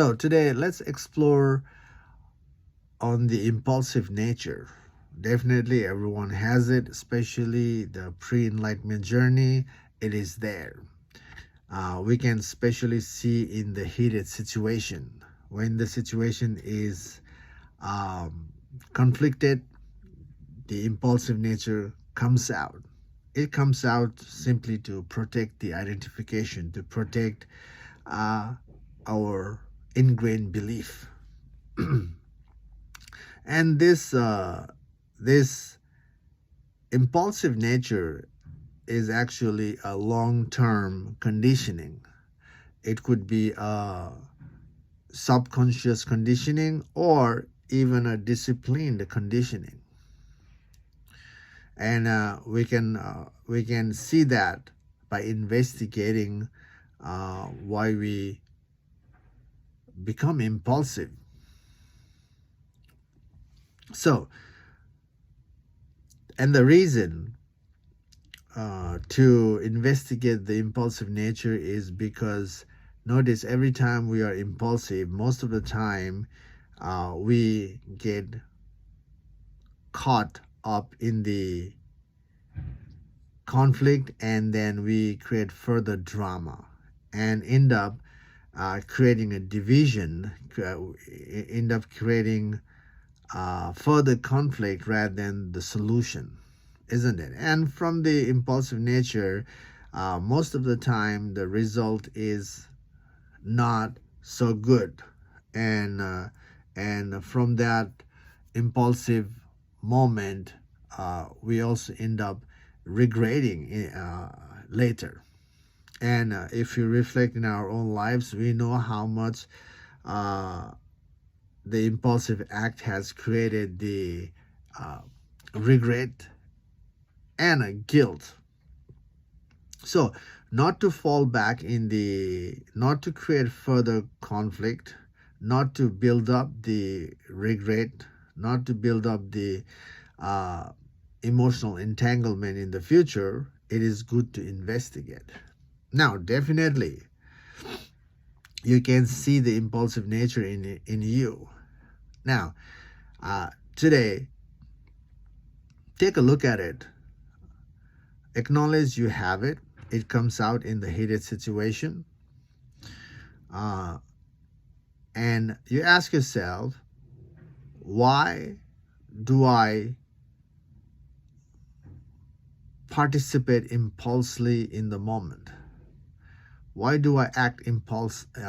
So today let's explore on the impulsive nature. Definitely everyone has it, especially the pre-enlightenment journey. It is there. We can especially see in the heated situation. When the situation is um, conflicted, the impulsive nature comes out. It comes out simply to protect the identification, to protect uh, our ingrained belief. And this impulsive nature is actually a long-term conditioning. It could be a subconscious conditioning or even a disciplined conditioning, and we can see that by investigating why we become impulsive. So, and the reason to investigate the impulsive nature is because notice every time we are impulsive, most of the time we get caught up in the conflict, and then we create further drama and end up creating a division, end up creating further conflict rather than the solution, isn't it? And from the impulsive nature, most of the time the result is not so good, and from that impulsive moment, we also end up regretting later. And if you reflect in our own lives, we know how much uh, the impulsive act has created the uh, regret and guilt. So, not to fall back in not to create further conflict, not to build up the regret, not to build up the uh, emotional entanglement in the future, it is good to investigate. Now, definitely, you can see the impulsive nature in you. Now, today, take a look at it. Acknowledge you have it. It comes out in the heated situation. Uh, and you ask yourself, why do I participate impulsively in the moment? Why do I act impulsively?